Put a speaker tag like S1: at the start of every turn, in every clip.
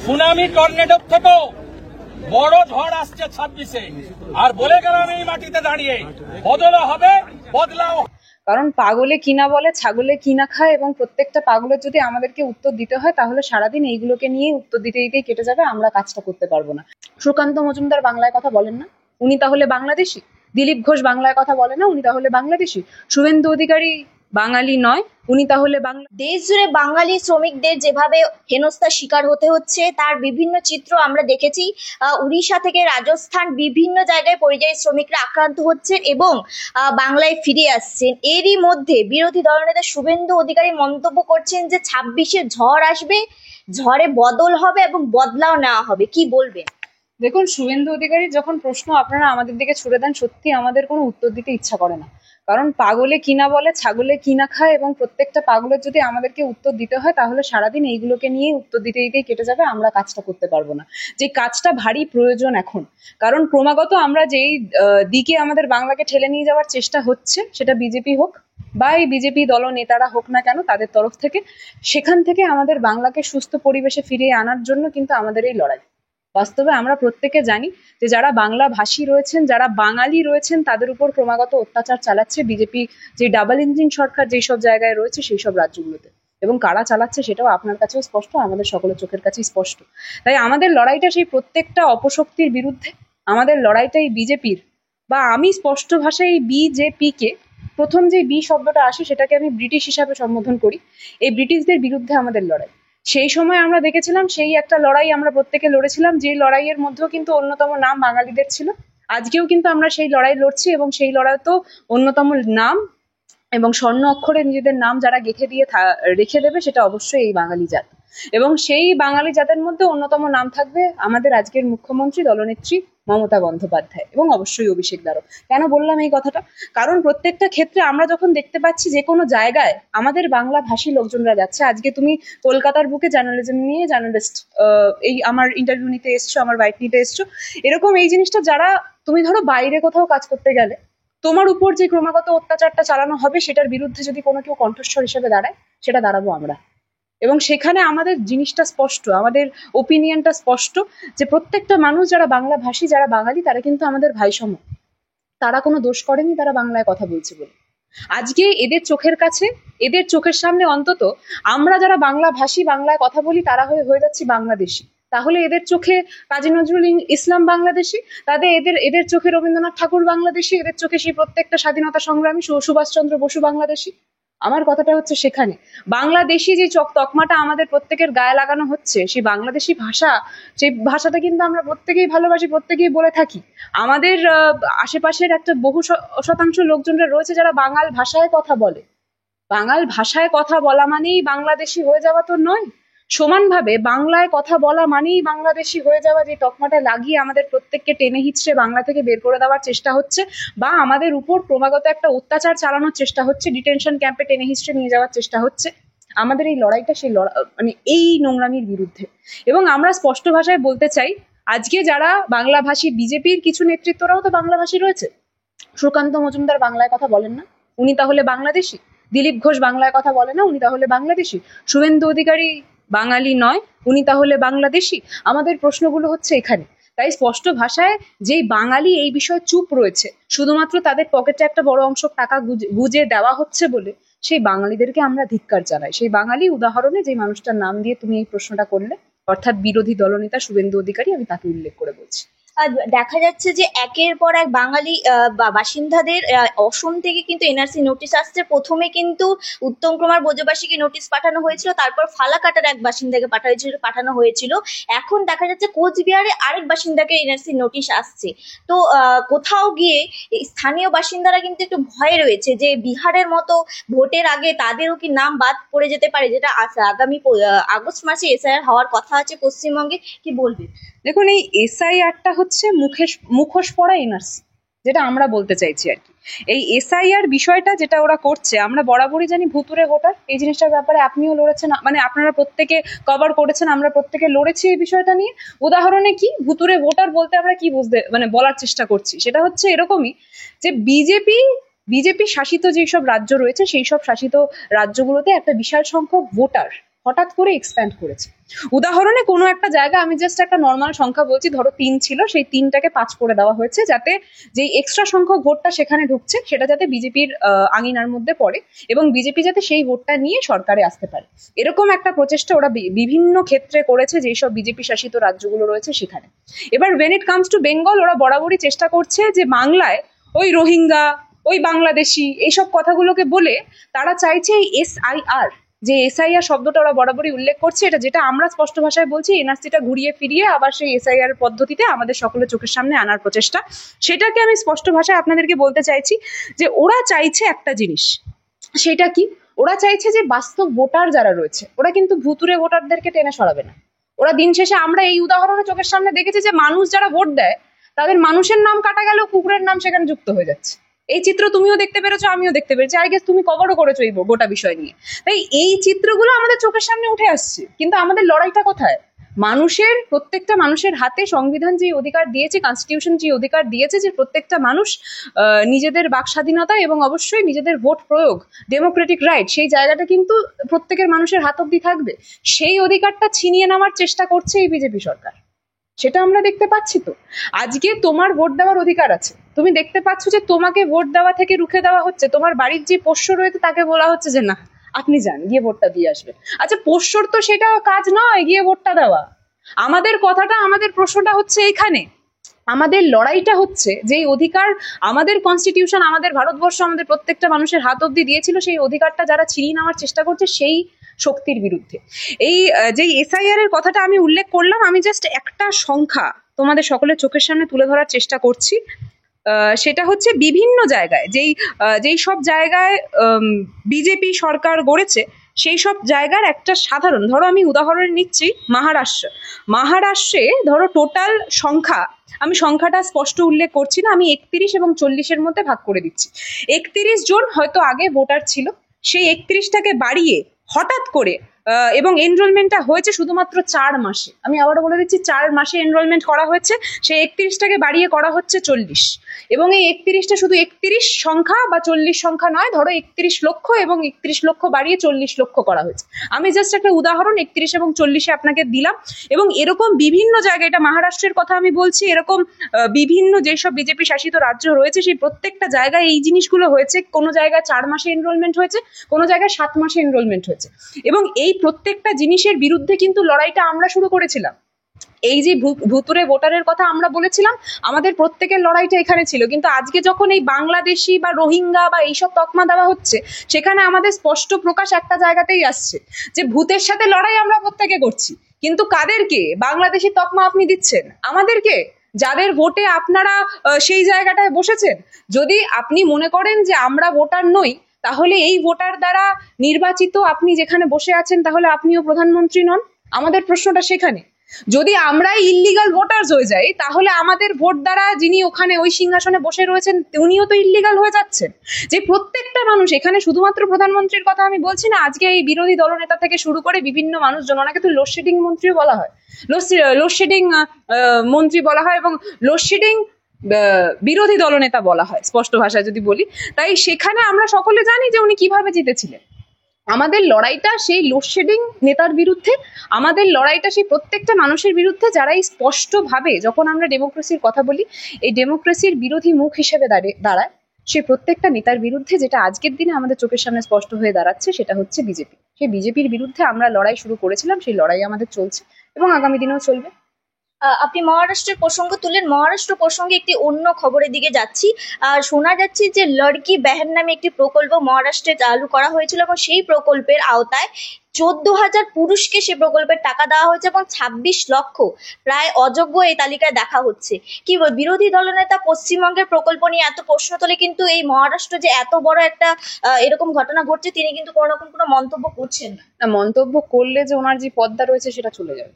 S1: Tsunami টর্নেডোর থেকেও বড় ঝড় আসছে 26-এ। আর বলে গেলাম এই মাটিতে দাঁড়িয়ে, বদলা হবে, বদলাও।
S2: কারণ পাগলে কিনা বলে, ছাগলে কিনা খায়, এবং প্রত্যেকটা পাগলের যদি আমাদেরকে উত্তর দিতে হয় তাহলে সারাদিন এইগুলোকে নিয়ে উত্তর দিতে দিতেই কেটে যাবে, আমরা কাজটা করতে পারবো না। সুকান্ত মজুমদার বাংলায় কথা বলেন না, উনি তাহলে বাংলাদেশি? দিলীপ ঘোষ বাংলায় কথা বলে না, উনি তাহলে বাংলাদেশি? শুভেন্দু অধিকারী বাঙালি নয়, উনি তাহলে বাংলা?
S3: দেশ জুড়ে বাঙালি শ্রমিকদের যেভাবে হেনস্থার শিকার হতে হচ্ছে তার বিভিন্ন চিত্র আমরা দেখেছি। উড়িষ্যা থেকে রাজস্থান বিভিন্ন জায়গায় পরিযায়ী শ্রমিকরা আক্রান্ত হচ্ছেন এবং বাংলায় ফিরে আসছেন। এরই মধ্যে বিরোধী দলনেতা শুভেন্দু অধিকারী মন্তব্য করছেন যে 26-এ ঝড় আসবে, ঝড়ে বদল হবে এবং বদলাও নেওয়া হবে। কি বলবেন?
S2: দেখুন, শুভেন্দু অধিকারী যখন প্রশ্ন আপনারা আমাদের দিকে ছুড়ে দেন, সত্যি আমাদের কোনো উত্তর দিতে ইচ্ছা করে না। কারণ পাগলে কিনা বলে, ছাগলে কিনা খায়, এবং প্রত্যেকটা পাগলের যদি আমাদেরকে উত্তর দিতে হয় তাহলে সারাদিন এইগুলোকে নিয়ে উত্তর দিতে দিতেই কেটে যাবে, আমরা কাজটা করতে পারবো না। যে কাজটা ভারী প্রয়োজন এখন, কারণ ক্রমাগত আমরা যেই দিকে আমাদের বাংলাকে ঠেলে নিয়ে যাওয়ার চেষ্টা হচ্ছে, সেটা বিজেপি হোক বা এই বিজেপি দল নেতারা হোক না কেন তাদের তরফ থেকে, সেখান থেকে আমাদের বাংলাকে সুস্থ পরিবেশে ফিরিয়ে আনার জন্য কিন্তু আমাদের এই লড়াই। বাস্তবে আমরা প্রত্যেকে জানি যে যারা বাংলা ভাষী রয়েছেন, যারা বাঙালি রয়েছেন, তাদের উপর ক্রমাগত অত্যাচার চালাচ্ছে বিজেপি, যে ডাবল ইঞ্জিন সরকার যেই সব জায়গায় রয়েছে সেই সব রাজ্যগুলোতে। এবং কারা চালাচ্ছে সেটাও আপনার কাছেও স্পষ্ট, আমাদের সকলের চোখের কাছেই স্পষ্ট। তাই আমাদের লড়াইটা সেই প্রত্যেকটা অপশক্তির বিরুদ্ধে, আমাদের লড়াইটাই বিজেপির, বা আমি স্পষ্ট ভাষায় এই বিজেপিকে, প্রথম যে বি শব্দটা আসে সেটাকে আমি ব্রিটিশ হিসাবে সম্বোধন করি, এই ব্রিটিশদের বিরুদ্ধে আমাদের লড়াই। সেই সময় আমরা দেখেছিলাম সেই একটা লড়াই আমরা প্রত্যেকে লড়েছিলাম, যে লড়াইয়ের মধ্যেও কিন্তু অন্যতম নাম বাঙালিদের ছিল। আজকেও কিন্তু আমরা সেই লড়াই লড়ছি, এবং সেই লড়াই তো অন্যতম নাম এবং স্বর্ণ অক্ষরে নিজেদের নাম যারা গেঁথে দিয়ে রেখে দেবে সেটা অবশ্যই এই বাঙালি জাত। এবং সেই বাঙালি জাতের মধ্যে অন্যতম নাম থাকবে আমাদের আজকের মুখ্যমন্ত্রী দলনেত্রী মমতা বন্দ্যোপাধ্যায়, এবং অবশ্যই অভিষেক দারও। কেন বললাম এই কথাটা? কারণ প্রত্যেকটা ক্ষেত্রে আমরা যখন দেখতে পাচ্ছি যে কোনো জায়গায় আমাদের বাংলা ভাষী লোকজনরা যাচ্ছে, আজকে তুমি কলকাতার বুকে জার্নালিজম নিয়ে জার্নালিস্ট এই আমার ইন্টারভিউ নিতে এসছো, আমার বাইট নিতে এসছো, এরকম এই জিনিসটা যারা, তুমি ধরো বাইরে কোথাও কাজ করতে গেলে তোমার উপর যে ক্রমাগত অত্যাচারটা চালানো হবে সেটার বিরুদ্ধে যদি কোনো কেউ কণ্ঠস্বর হিসেবে দাঁড়ায়, সেটা দাঁড়াবো আমরা। এবং সেখানে আমাদের জিনিসটা স্পষ্ট, আমাদের ওপিনিয়নটা স্পষ্ট, যে প্রত্যেকটা মানুষ যারা বাংলা ভাষী, যারা বাঙালি, তারা কিন্তু আমাদের ভাইসম। তারা কোনো দোষ করেনি তারা বাংলায় কথা বলছে বলে। আজকে এদের চোখের কাছে, এদের চোখের সামনে অন্তত আমরা যারা বাংলা ভাষী, বাংলায় কথা বলি, তারা হয়ে যাচ্ছি বাংলাদেশি। তাহলে এদের চোখে কাজী নজরুল ইসলাম বাংলাদেশি, এদের চোখে রবীন্দ্রনাথ ঠাকুর বাংলাদেশি, এদের চোখে সেই প্রত্যেকটা স্বাধীনতা সংগ্রামী সুভাষচন্দ্র বসু বাংলাদেশি। আমার কথাটা হচ্ছে সেখানে বাংলাদেশি যে তকমাটা আমাদের প্রত্যেকের গায়ে লাগানো হচ্ছে, সেই বাংলাদেশি ভাষা, সেই ভাষাটা কিন্তু আমরা প্রত্যেকেই ভালোবাসি, প্রত্যেকেই বলে থাকি। আমাদের আশেপাশের একটা বহু শতাংশ লোকজনরা রয়েছে যারা বাঙাল ভাষায় কথা বলে। বাঙাল ভাষায় কথা বলা মানেই বাংলাদেশি হয়ে যাওয়া তো নয়, সমানভাবে বাংলায় কথা বলা মানেই বাংলাদেশি হয়ে যাওয়া, যে তকমাটা লাগিয়ে আমাদের প্রত্যেককে টেনে হিচড়ে বাংলা থেকে বের করে দেওয়ার চেষ্টা হচ্ছে, বা আমাদের উপর ক্রমাগত একটা অত্যাচার চালানোর চেষ্টা হচ্ছে, ডিটেনশন ক্যাম্পে টেনে হিচড়ে নিয়ে যাওয়ার চেষ্টা হচ্ছে। আমাদের এই লড়াইটা সেই মানে এই নোংরামির বিরুদ্ধে। এবং আমরা স্পষ্ট ভাষায় বলতে চাই, আজকে যারা বাংলাভাষী, বিজেপির কিছু নেতৃত্বরাও তো বাংলাভাষী রয়েছে। সুকান্ত মজুমদার বাংলায় কথা বলেন না, উনি তাহলে বাংলাদেশি? দিলীপ ঘোষ বাংলায় কথা বলে না, উনি তাহলে বাংলাদেশি? শুভেন্দু অধিকারী বাঙালি নয়, উনি তাহলে বাংলাদেশি? আমাদের প্রশ্নগুলো হচ্ছে এখানে। তাই স্পষ্ট ভাষায় যেই বাঙালি এই বিষয়ে চুপ রয়েছে, শুধুমাত্র তাদের পকেটে একটা বড় অংশ টাকা গুজে দেওয়া হচ্ছে বলে, সেই বাঙালিদেরকে আমরা ধিক্কার জানাই। সেই বাঙালি উদাহরণে যে মানুষটার নাম দিয়ে তুমি এই প্রশ্নটা করলে, অর্থাৎ বিরোধী দলনেতা শুভেন্দু অধিকারী, আমি তাকে উল্লেখ করে বলছি।
S3: দেখা যাচ্ছে যে একের পর এক বাঙালি বাসিন্দাদের অসম থেকে কিন্তু এনআরসি নোটিশ আসছে। প্রথমে কিন্তু উত্তম কুমার ব্রজবাসীকে নোটিশ পাঠানো হয়েছিল, তারপর ফালাকাটার এক বাসিন্দাকে পাঠানো হয়েছিল। এখন দেখা যাচ্ছে কোচবিহারে আরেক বাসিন্দাকে এনআরসি নোটিশ আসছে। তো কোথাও গিয়ে স্থানীয় বাসিন্দারা কিন্তু একটু ভয়ে রয়েছে যে বিহারের মতো ভোটের আগে তাদেরও কি নাম বাদ পড়ে যেতে পারে, যেটা আগামী আগস্ট মাসে এসআইআর হওয়ার কথা আছে পশ্চিমবঙ্গে। কি বলবে?
S2: দেখুন, এই এসআইআরটা হচ্ছে মুখোশ পড়া এনআরসি, যেটা আমরা বলতে চাইছি আর কি। এই এসআইআর বিষয়টা যেটা ওরা করছে, আমরা বরাবরই জানি ভুতুরে ভোটার, এই জিনিসটার ব্যাপারে আপনিও লড়েছেন, মানে আপনারা প্রত্যেকে কভার করেছেন, আমরা প্রত্যেকে লড়েছি এই বিষয়টা নিয়ে। উদাহরণে কি ভুতুরে ভোটার বলতে আমরা কি বুঝতে, মানে বলার চেষ্টা করছি, সেটা হচ্ছে এরকমই যে বিজেপি শাসিত যেসব রাজ্য রয়েছে, সেই সব শাসিত রাজ্যগুলোতে একটা বিশাল সংখ্যক ভোটার হঠাৎ করে এক্সপ্যান্ড করেছে। উদাহরণে কোনো একটা জায়গা, আমি জাস্ট একটা নর্মাল সংখ্যা বলছি, ধরো 3 ছিল, সেই 3টাকে 5 করে দেওয়া হয়েছে, যাতে যেই এক্সট্রা সংখ্যক ভোটটা সেখানে ঢুকছে সেটা যাতে বিজেপির আঙিনার মধ্যে পড়ে এবং বিজেপি যাতে সেই ভোটটা নিয়ে সরকারে আসতে পারে। এরকম একটা প্রচেষ্টা ওরা বিভিন্ন ক্ষেত্রে করেছে যেসব বিজেপি শাসিত রাজ্যগুলো রয়েছে সেখানে। এবার when it comes to Bengal, ওরা বরাবরই চেষ্টা করছে যে বাংলায় ওই রোহিঙ্গা, ওই বাংলাদেশি এইসব কথাগুলোকে বলে তারা চাইছে এই SIR, যে SIR শব্দটা ওরা বরাবরই উল্লেখ করছে, এটা যেটা আমরা স্পষ্ট ভাষায় বলছি এনআরসিটা ঘুরিয়ে ফিরিয়ে আবার সেই SIR পদ্ধতিতে আমাদের সকলের চোখের সামনে আনার প্রচেষ্টা। সেটাকে আমি স্পষ্ট ভাষায় আপনাদেরকে বলতে চাইছি যে ওরা চাইছে একটা জিনিস, সেটা কি, ওরা চাইছে যে বাস্তব ভোটার যারা রয়েছে ওরা কিন্তু ভুতুরে ভোটারদেরকে টেনে সরাবে না। ওরা দিন শেষে, আমরা এই উদাহরণে চোখের সামনে দেখেছি যে মানুষ যারা ভোট দেয় তাদের মানুষের নাম কাটা গেল, কুকুরের নাম সেখানে যুক্ত হয়ে যাচ্ছে। এই চিত্র তুমিও দেখতে পেরেছো, আমিও দেখতে পেরেছি, আই গেস তুমি কভারও করেছো এই গোটা বিষয় নিয়ে। তাই এই চিত্রগুলো আমাদের চোখের সামনে উঠে আসছে, কিন্তু আমাদের লড়াইটা কোথায়? মানুষের, প্রত্যেকটা মানুষের হাতে সংবিধান যে অধিকার দিয়েছে, কনস্টিটিউশন যে অধিকার দিয়েছে যে প্রত্যেকটা মানুষ নিজেদের বাক স্বাধীনতা এবং অবশ্যই নিজেদের ভোট প্রয়োগ, ডেমোক্রেটিক রাইট, সেই জায়গাটা কিন্তু প্রত্যেকের মানুষের হাত অব্দি থাকবে। সেই অধিকারটা ছিনিয়ে নেওয়ার চেষ্টা করছে এই বিজেপি সরকার, সেটা আমরা দেখতে পাচ্ছি। তো আজকে তোমার ভোট দেওয়ার অধিকার আছে, তুমি দেখতে পাচ্ছ যে তোমাকে ভোট দেওয়া থেকে রুখে দেওয়া হচ্ছে। তোমার বাড়ির যে পোষ্য রয়েছে তাকে বলা হচ্ছে যে না, আপনি যান, গিয়ে ভোটটা দিয়ে আসবেন। আচ্ছা, পোষ্যর তো সেটা কাজ নয় গিয়ে ভোটটা দেওয়া। আমাদের কথাটা, আমাদের প্রশ্নটা হচ্ছে এইখানে, আমাদের লড়াইটা হচ্ছে যে অধিকার আমাদের কনস্টিটিউশন, আমাদের ভারতবর্ষ, আমাদের প্রত্যেকটা মানুষের হাত অব্দি দিয়েছিল, সেই অধিকারটা যারা ছিনিয়ে নেওয়ার চেষ্টা করছে সেই শক্তির বিরুদ্ধে। এই যে SIR এর কথাটা আমি উল্লেখ করলাম, আমি জাস্ট একটা সংখ্যা তোমাদের সকলের চোখের সামনে তুলে ধরার চেষ্টা করছি। সেটা হচ্ছে বিভিন্ন জায়গায় যেই সব জায়গায় বিজেপি সরকার গড়েছে সেই সব জায়গার একটা সাধারণ, ধরো আমি উদাহরণ নিচ্ছি মহারাষ্ট্রে ধরো টোটাল সংখ্যা, আমি সংখ্যাটা স্পষ্ট উল্লেখ করছি না, আমি 31 এবং 40-এর মধ্যে ভাগ করে দিচ্ছি। 31 জন হয়তো আগে ভোটার ছিল, সেই 31টাকে বাড়িয়ে হঠাৎ করে এবং এনরোলমেন্টটা হয়েছে শুধুমাত্র 4 মাসে, আমি আবারও বলে দিচ্ছি 4 মাসে এনরোলমেন্ট করা হয়েছে, সেই 31টাকে বাড়িয়ে করা হচ্ছে 40। এবং এই 31টা শুধু 31 সংখ্যা বা 40 সংখ্যা নয়, ধরো 31 লক্ষ এবং 31 লক্ষ বাড়িয়ে 40 লক্ষ করা হয়েছে। আমি জাস্ট একটা উদাহরণ 31 এবং 40-এ আপনাকে দিলাম। এবং এরকম বিভিন্ন জায়গায়, এটা মহারাষ্ট্রের কথা আমি বলছি, এরকম বিভিন্ন যেসব বিজেপি শাসিত রাজ্য রয়েছে সেই প্রত্যেকটা জায়গায় এই জিনিসগুলো হয়েছে। কোনো জায়গায় 4 মাসে এনরোলমেন্ট হয়েছে, কোনো জায়গায় 7 মাসে এনরোলমেন্ট হয়েছে। এবং এই প্রত্যেকটা জিনিসের বিরুদ্ধে কিন্তু লড়াইটা আমরা শুরু করেছিলাম। এই যে ভুতুরে ভোটারের কথা আমরা বলেছিলাম, আমাদের প্রত্যেকের লড়াইটা এখানে ছিল। কিন্তু আজকে যখন এই বাংলাদেশি বা রোহিঙ্গা বা এইসব তকমা দেওয়া হচ্ছে, সেখানে আমাদের স্পষ্ট প্রকাশ একটা জায়গাতেই আসছে যে ভূতের সাথে লড়াই আমরা প্রত্যেকে করছি, কিন্তু কাদেরকে? বাংলাদেশি তকমা আপনি দিচ্ছেন আমাদেরকে, যাদের ভোটে আপনারা সেই জায়গাটায় বসেছেন। যদি আপনি মনে করেন যে আমরা ভোটার নই, তাহলে এই ভোটার দ্বারা নির্বাচিত আপনি যেখানে বসে আছেন, তাহলে আপনিও প্রধানমন্ত্রী নন। আমাদের প্রশ্নটা সেখানে। যদি আমরাই ইল্লিগাল ভোটার্স হয়ে যাই, তাহলে আমাদের ভোট দ্বারা যিনি ওখানে ওই সিংহাসনে বসে রয়েছেন উনিও তো ইল্লিগাল হয়ে যাচ্ছেন। যে প্রত্যেকটা মানুষ, এখানে শুধুমাত্র প্রধানমন্ত্রীর কথা আমি বলছি না, আজকে এই বিরোধী দলনেতা থেকে শুরু করে বিভিন্ন মানুষজন, ওনাকে তো লোডশেডিং মন্ত্রীও বলা হয়, লোডশেডিং মন্ত্রী বলা হয় এবং লোডশেডিং বিরোধী দলনেতা বলা হয় স্পষ্ট ভাষায় যদি বলি। তাই সেখানে আমরা সকলে জানি যে উনি কিভাবে জিতেছিলেন। আমাদের লড়াইটা সেই লোডশেডিং নেতার বিরুদ্ধে, আমাদের লড়াইটা সেই প্রত্যেকটা মানুষের বিরুদ্ধে যারা এই স্পষ্টভাবে, যখন আমরা ডেমোক্রেসির কথা বলি, এই ডেমোক্রেসির বিরোধী মুখ হিসেবে দাঁড়ায়, সেই প্রত্যেকটা নেতার বিরুদ্ধে, যেটা আজকের দিনে আমাদের চোখের সামনে স্পষ্ট হয়ে দাঁড়াচ্ছে, সেটা হচ্ছে বিজেপি। সেই বিজেপির বিরুদ্ধে আমরা লড়াই শুরু করেছিলাম, সেই লড়াই আমাদের চলছে এবং আগামী দিনেও চলবে।
S3: আপনি মহারাষ্ট্রের প্রসঙ্গ তুললেন, মহারাষ্ট্র প্রসঙ্গে একটি অন্য খবরের দিকে যাচ্ছি। শোনা যাচ্ছে যে লড়কি বেহেন নামে একটি প্রকল্প মহারাষ্ট্রে চালু করা হয়েছিল এবং সেই প্রকল্পের আওতায় 14,000 পুরুষকে সে প্রকল্পের টাকা দেওয়া হয়েছে এবং 26 লক্ষ প্রায় অযোগ্য এই তালিকায় দেখা হচ্ছে। কি বিরোধী দলনেতা পশ্চিমবঙ্গের প্রকল্প নিয়ে এত প্রশ্ন তোলে, কিন্তু এই মহারাষ্ট্র যে এত বড় একটা এরকম ঘটনা ঘটছে, তিনি কিন্তু কোনো রকম কোনো মন্তব্য করছেন না।
S2: মন্তব্য করলে যে ওনার যে পদটা রয়েছে সেটা চলে যাবে,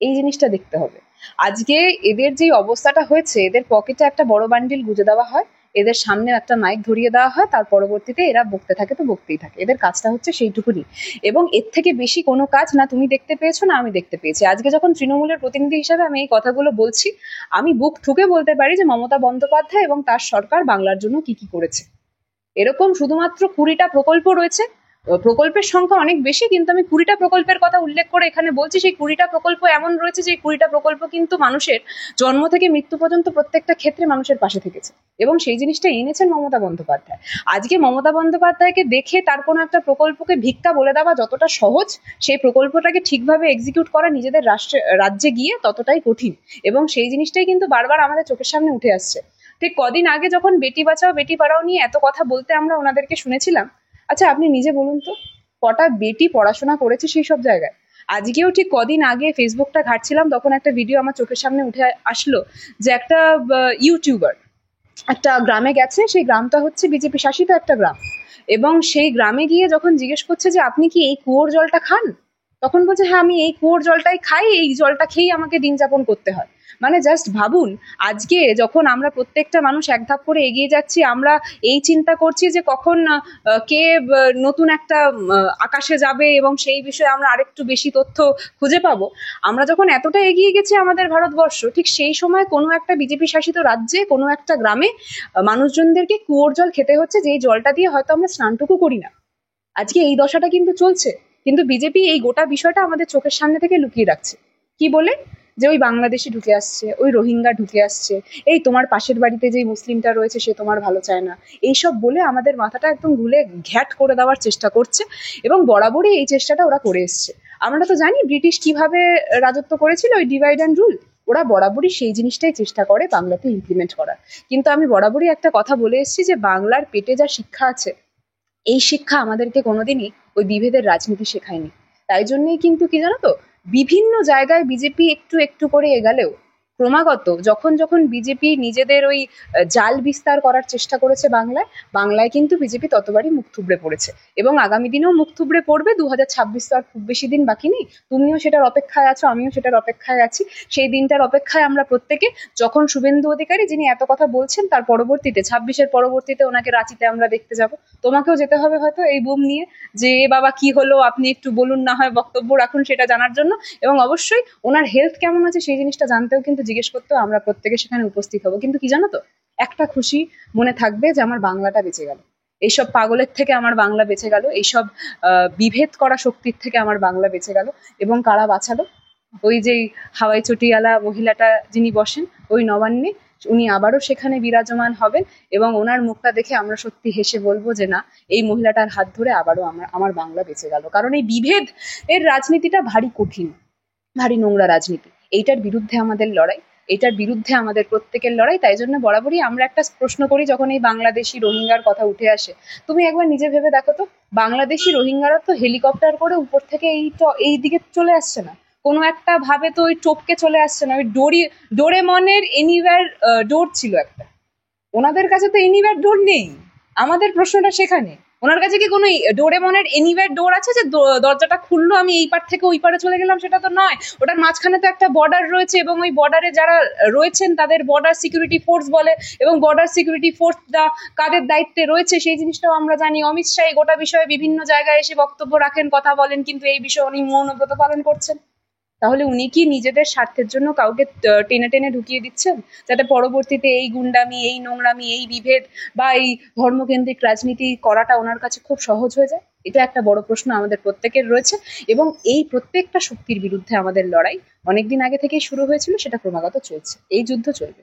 S2: এই জিনিসটা দেখতে হবে। আজকে এদের যে অবস্থাটা হয়েছে, এদের পকেটে একটা বড় বান্ডিল গুজে দেওয়া হয়, এদের সামনে একটা মাইক ধরিয়ে দেওয়া হয়, তার পরবর্তীতে এরা বকতে থাকে তো বকতেই থাকে। এদের কাজটা হচ্ছে সেইটুকুনি, এবং এর থেকে বেশি কোনো কাজ না তুমি দেখতে পেয়েছো না আমি দেখতে পেয়েছি। আজকে যখন তৃণমূলের প্রতিনিধি হিসাবে আমি এই কথাগুলো বলছি, আমি বুক ঠুকে বলতে পারি যে মমতা বন্দ্যোপাধ্যায় এবং তার সরকার বাংলার জন্য কি কি করেছে। এরকম শুধুমাত্র 20টা প্রকল্প রয়েছে, প্রকল্পের সংখ্যা অনেক বেশি, কিন্তু আমি 20টা প্রকল্পের কথা উল্লেখ করে এখানে বলছি। সেই 20টা প্রকল্প এমন রয়েছে যে 20টা প্রকল্প কিন্তু মানুষের জন্ম থেকে মৃত্যু পর্যন্ত প্রত্যেকটা ক্ষেত্রে মানুষের পাশে থেকেছে, এবং সেই জিনিসটা এনেছেন মমতা বন্দ্যোপাধ্যায়। আজকে মমতা বন্দ্যোপাধ্যায়কে দেখে তার কোনো একটা প্রকল্পকে ভিক্ষা বলে দেওয়া যতটা সহজ, সেই প্রকল্পটাকে ঠিকভাবে এক্সিকিউট করা নিজেদের রাজ্যে গিয়ে ততটাই কঠিন, এবং সেই জিনিসটাই কিন্তু বারবার আমাদের চোখের সামনে উঠে আসছে। ঠিক কদিন আগে যখন বেটি বাঁচাও বেটি পড়াও নিয়ে এত কথা বলতে আমরা ওনাদেরকে শুনেছিলাম, আচ্ছা আপনি নিজে বলুন তো, কটা বেটি পড়াশোনা করেছে সেই সব জায়গায়? আজকেও ঠিক কদিন আগে ফেসবুকটা ঘাঁটছিলাম, তখন একটা ভিডিও আমার চোখের সামনে উঠে আসলো যে একটা ইউটিউবার একটা গ্রামে গেছে, সেই গ্রামটা হচ্ছে বিজেপি শাসিত একটা গ্রাম, এবং সেই গ্রামে গিয়ে যখন জিজ্ঞেস করছে যে আপনি কি এই কুয়োর জলটা খান, তখন বলছে হ্যাঁ আমি এই কুয়োর জলটাই খাই, এই জলটা খেয়েই আমাকে দিন যাপন করতে হয়। মানে জাস্ট ভাবুন, আজকে যখন আমরা প্রত্যেকটা মানুষ এক ধাপ করে এগিয়ে যাচ্ছি, আমরা এই চিন্তা করছি যে কখন কে নতুন একটা আকাশে যাবে এবং সেই বিষয়ে আমরা আরেকটু বেশি তথ্য খুঁজে পাবো। আমরা যখন এতটা এগিয়ে গেছি আমাদের ভারতবর্ষ, ঠিক সেই সময় কোনো একটা বিজেপি শাসিত রাজ্যে কোনো একটা গ্রামে মানুষজনদেরকে কুয়োর জল খেতে হচ্ছে, যেই জলটা দিয়ে হয়তো আমরা স্নানটুকু করি না। আজকে এই দশাটা কিন্তু চলছে, কিন্তু বিজেপি এই গোটা বিষয়টা আমাদের চোখের সামনে থেকে লুকিয়ে রাখছে। কি বলে? যে ওই বাংলাদেশি ঢুকে আসছে, ওই রোহিঙ্গা ঢুকে আসছে, এই তোমার পাশের বাড়িতে যেই মুসলিমটা রয়েছে সে তোমার ভালো চায় না, এইসব বলে আমাদের মাথাটা একদম ঘুলে ঘ্যাট করে দেওয়ার চেষ্টা করছে, এবং বরাবরই এই চেষ্টাটা ওরা করে এসছে। আমরা তো জানি ব্রিটিশ কিভাবে রাজত্ব করেছিল, ওই ডিভাইড অ্যান্ড রুল, ওরা বরাবরই সেই জিনিসটাই চেষ্টা করে বাংলাতে ইমপ্লিমেন্ট করার। কিন্তু আমি বরাবরই একটা কথা বলে এসেছি যে বাংলার পেটে যা শিক্ষা আছে, এই শিক্ষা আমাদেরকে কোনোদিনই ওই বিভেদের রাজনীতি শেখায়নি। তাই জন্যই কিন্তু কি জানো তো, বিভিন্ন জায়গায় বিজেপি একটু একটু করে এগালেও ক্রমাগত যখন যখন বিজেপি নিজেদের ওই জাল বিস্তার করার চেষ্টা করেছে বাংলায় কিন্তু বিজেপি ততবারই মুখ থুবড়ে পড়েছে, এবং আগামী দিনেও মুখ থুবড়ে পড়বে। 2026 তো আর খুব বেশি দিন বাকি নেই, তুমিও সেটার অপেক্ষায় আছো, আমিও সেটার অপেক্ষায় আছি। সেই দিনটার অপেক্ষায় আমরা প্রত্যেকে, যখন শুভেন্দু অধিকারী যিনি এত কথা বলছেন তার পরবর্তীতে 26-এর পরবর্তীতে ওনাকে রাঁচিতে আমরা দেখতে যাব। তোমাকেও যেতে হবে হয়তো এই বুম নিয়ে, যে বাবা কি হলো আপনি একটু বলুন, না হয় বক্তব্য রাখুন সেটা জানার জন্য, এবং অবশ্যই ওনার হেলথ কেমন আছে সেই জিনিসটা জানতেও কিন্তু জিজ্ঞেস করতেও আমরা প্রত্যেকে সেখানে উপস্থিত হব। কিন্তু কি জানো তো, একটা খুশি মনে থাকবে যে আমার বাংলাটা বেঁচে গেল, এইসব পাগলের থেকে আমার বাংলা বেঁচে গেল, এইসব বিভেদ করা শক্তির থেকে আমার বাংলা বেঁচে গেল। এবং কারা বাঁচালো? ওই যে হাওয়াই চটিয়ালা মহিলাটা যিনি বসেন ওই নবান্নে, উনি আবারও সেখানে বিরাজমান হবেন, এবং ওনার মুখটা দেখে আমরা সত্যি হেসে বলবো যে না, এই মহিলাটার হাত ধরে আবারও আমার বাংলা বেঁচে গেল। কারণ এই বিভেদ এর রাজনীতিটা ভারী কঠিন, ভারী নোংরা রাজনীতি, এইটার বিরুদ্ধে আমাদের লড়াই, এটার বিরুদ্ধে আমাদের প্রত্যেকের লড়াই। তাই জন্য বরাবরই আমরা একটা প্রশ্ন করি যখন এই বাংলাদেশি রোহিঙ্গার কথা উঠে আসে, তুমি একবার নিজে ভেবে দেখো তো, বাংলাদেশি রোহিঙ্গারা তো হেলিকপ্টার করে উপর থেকে এই দিকে চলে আসছে না, কোনো একটা ভাবে তো ওই টপকে চলে আসছে না, ওই ডোরেমনের এনিওয়্যার ডোর ছিল একটা, ওনাদের কাছে তো এনিওয়্যার ডোর নেই। আমাদের প্রশ্নটা সেখানে, ওনার কাছে কি কোনো ডোরেমনের এনিওয়্যার ডোর আছে যে দরজাটা খুললো আমি এই পার থেকে ওই পারে চলে গেলাম? সেটা তো নয়। ওটার মাঝখানে তো একটা বর্ডার রয়েছে, এবং ওই বর্ডারে যারা রয়েছেন তাদের বর্ডার সিকিউরিটি ফোর্স বলে, এবং বর্ডার সিকিউরিটি ফোর্সটা কাদের দায়িত্বে রয়েছে সেই জিনিসটাও আমরা জানি। অমিত শাহ গোটা বিষয়ে বিভিন্ন জায়গায় এসে বক্তব্য রাখেন, কথা বলেন, কিন্তু এই বিষয়ে উনি মৌনব্রত পালন করছেন। তাহলে উনি কি নিজেদের স্বার্থের জন্য কাউকে টেনে টেনে ঢুকিয়ে দিচ্ছেন, যাতে পরবর্তীতে এই গুন্ডামি, এই নোংরামি, এই বিভেদ বা এই ধর্মকেন্দ্রিক রাজনীতি করাটা ওনার কাছে খুব সহজ হয়ে যায়? এটা একটা বড় প্রশ্ন আমাদের প্রত্যেকের রয়েছে, এবং এই প্রত্যেকটা শক্তির বিরুদ্ধে আমাদের লড়াই অনেকদিন আগে থেকেই শুরু হয়েছিল, সেটা ক্রমাগত চলছে, এই যুদ্ধ চলবে।